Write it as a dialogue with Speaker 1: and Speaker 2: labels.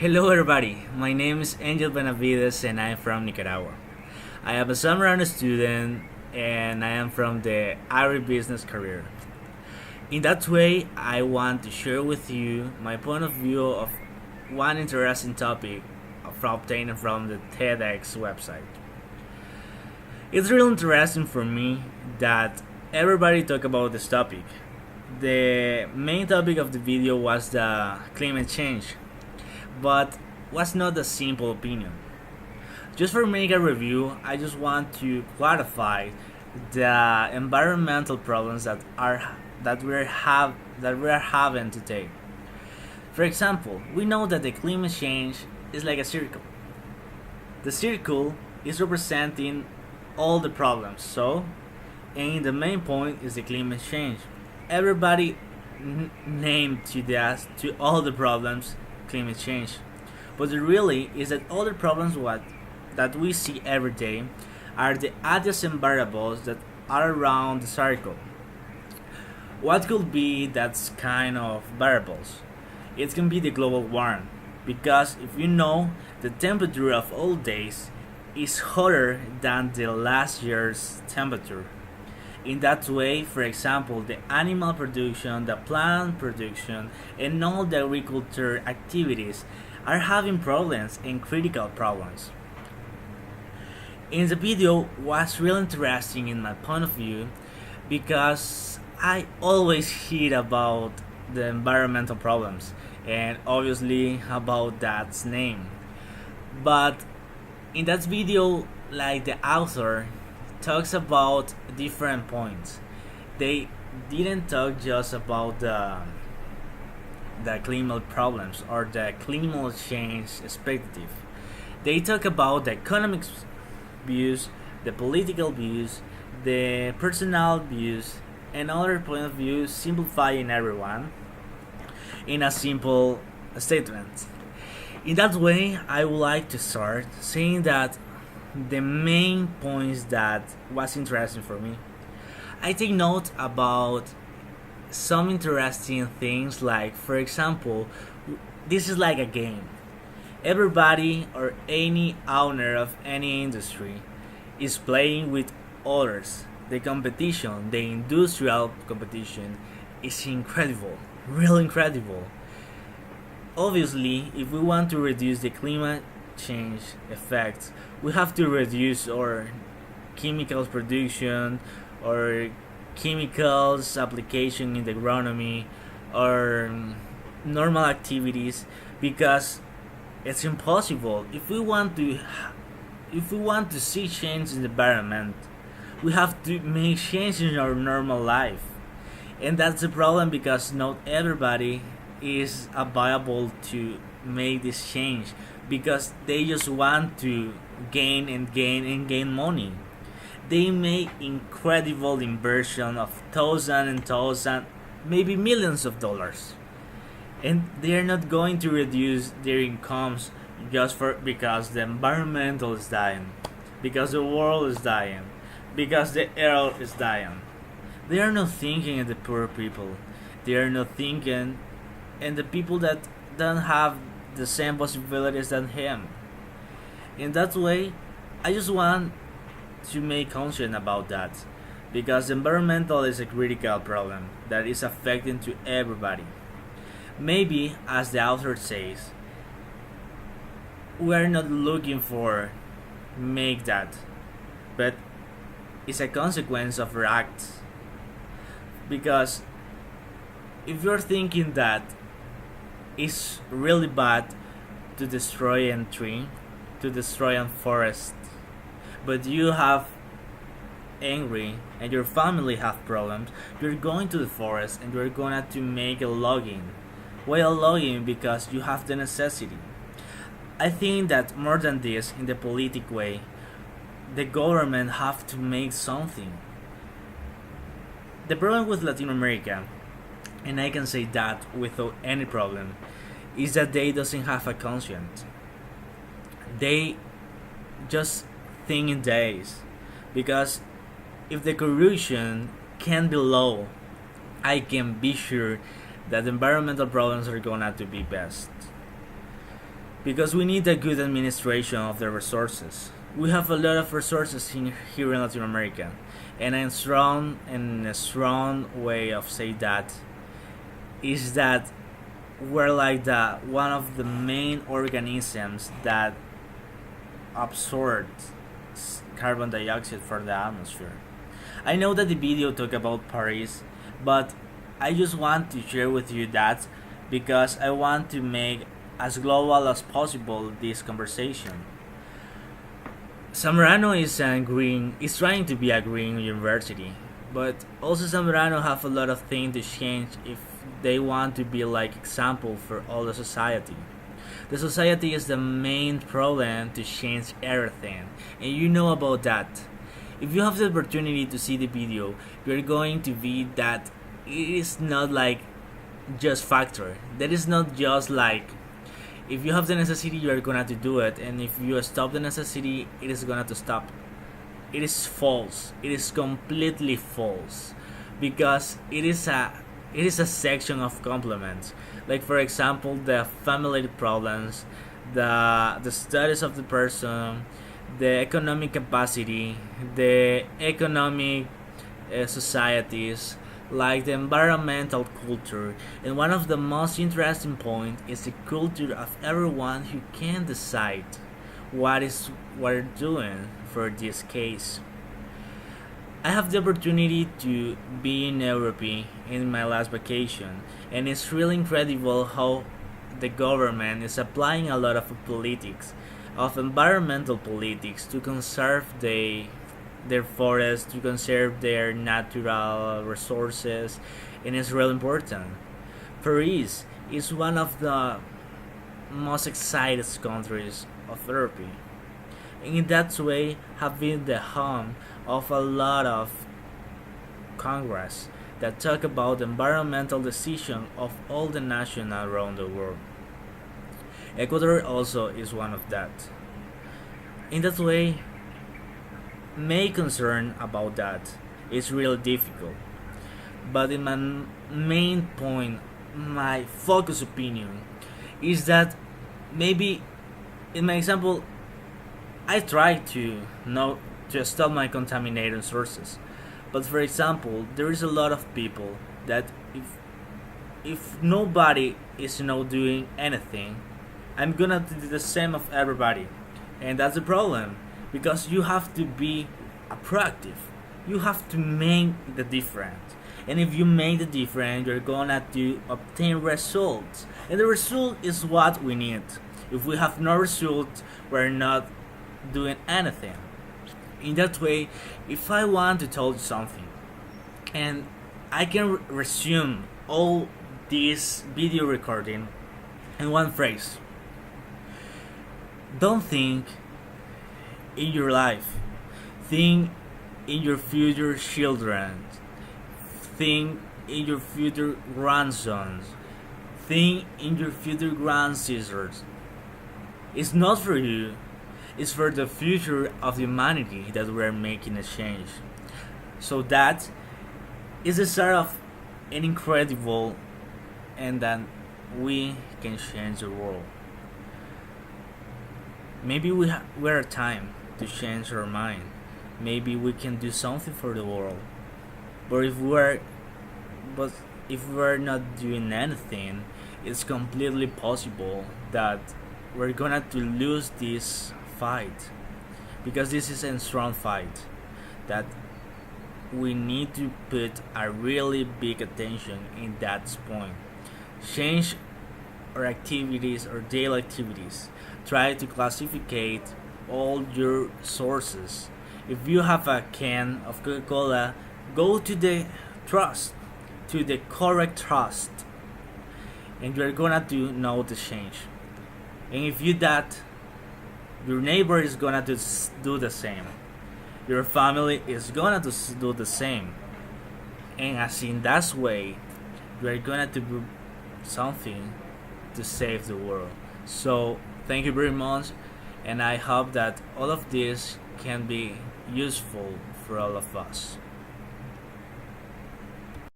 Speaker 1: Hello everybody, my name is Engel Benavidez and I am from Nicaragua. I am a summer student and I am from the agribusiness career. In that way, I want to share with you my point of view of one interesting topic from obtained from the TEDx website. It's really interesting for me that everybody talk about this topic. The main topic of the video was the climate change, but was not a simple opinion. Just for make a review, I just want to clarify the environmental problems that we are having today. For example, we know that the climate change is like a circle. The circle is representing all the problems. And the main point is the climate change. Everybody named to all the problems climate change, but the really is that all the problems that we see every day are the adjacent variables that are around the circle. What could be that kind of variables? It can be the global warming, because if you know the temperature of all days is hotter than the last year's temperature. In that way, for example, the animal production, the plant production, and all the agriculture activities are having problems and critical problems. In the video was really interesting in my point of view because I always hear about the environmental problems and obviously about that name. But in that video, like the author talks about different points. They didn't talk just about the climate problems or the climate change perspective. They talk about the economic views, the political views, the personal views, and other point of views, simplifying everyone in a simple statement. In that way, I would like to start saying that the main points that was interesting for me. I take note about some interesting things, like for example, this is like a game. Everybody or any owner of any industry is playing with others. The competition, the industrial competition, is incredible, really incredible. Obviously, if we want to reduce the climate change effects, we have to reduce our chemicals production or chemicals application in the agronomy or normal activities, because it's impossible. If we want to see change in the environment, we have to make change in our normal life. And that's the problem, because not everybody is available to make this change, because they just want to gain and gain and gain money. They make incredible inversion of thousands and thousands, maybe millions of dollars, and they are not going to reduce their incomes just because the environmental is dying, because the world is dying, because the earth is dying. They are not thinking of the poor people. They are not thinking and the people that don't have the same possibilities than him. In that way, I just want to make conscious about that, because environmental is a critical problem that is affecting to everybody. Maybe, as the author says, we are not looking for make that, but it's a consequence of our acts. Because if you're thinking that it's really bad to destroy a tree, to destroy a forest, but you have angry and your family have problems, you're going to the forest and you're going to make a logging. Why a logging? Because you have the necessity. I think that more than this, in the politic way, the government have to make something. The problem with Latin America, and I can say that without any problem, is that they doesn't have a conscience. They just think in days, because if the corruption can be low, I can be sure that environmental problems are gonna to be best. because we need a good administration of the resources. We have a lot of resources here in Latin America, and a strong way of saying that is that we're like the one of the main organisms that absorbs carbon dioxide from the atmosphere. I know that the video talk about Paris, but I just want to share with you that because I want to make as global as possible this conversation. Zamorano is trying to be a green university, but also Zamorano have a lot of things to change if they want to be like example for all the society. The society is the main problem to change everything, and you know about that. If you have the opportunity to see the video, you're going to be that it is not like just factor. That is not just like if you have the necessity, you are gonna to do it, and if you stop the necessity, it is gonna to stop. It is false. It is completely false, because it is a section of complements. Like for example, the family problems, the status of the person, the economic capacity, the economic societies, like the environmental culture, and one of the most interesting points is the culture of everyone who can decide what we're doing for this case. I have the opportunity to be in Europe in my last vacation, and it's really incredible how the government is applying a lot of politics, of environmental politics, to conserve their forests, to conserve their natural resources, and it's really important. Paris is one of the most excited countries of Europe, and in that way have been the home of a lot of congress that talk about the environmental decision of all the nations around the world. Ecuador also is one of that. In that way, my concern about that is really difficult. But in my main point, my focus opinion is that maybe in my example, I try to know to stop my contaminating sources. But for example, there is a lot of people that if nobody is doing anything, I'm gonna do the same of everybody, and that's the problem because you have to be proactive. You have to make the difference, and if you make the difference, you're gonna to obtain results, and the result is what we need. If we have no result, we're not doing anything. In that way, if I want to tell you something, and I can resume all this video recording in one phrase: don't think in your life, think in your future children, think in your future grandsons, think in your future grandsisters. It's not for you, it's for the future of humanity that we're making a change. So that is the start of an incredible, and that we can change the world. Maybe we're at time to change our mind. Maybe we can do something for the world. But if we're not doing anything, it's completely possible that we're gonna to lose this fight, because this is a strong fight that we need to put a really big attention in that point. Change our activities or daily activities. Try to classify all your sources. If you have a can of Coca-Cola, go to the trust, to the correct trust, and you're gonna to know the change. And if you that, your neighbor is gonna do the same. Your family is gonna do the same. And as in that way, you're gonna to do something to save the world. So thank you very much, and I hope that all of this can be useful for all of us.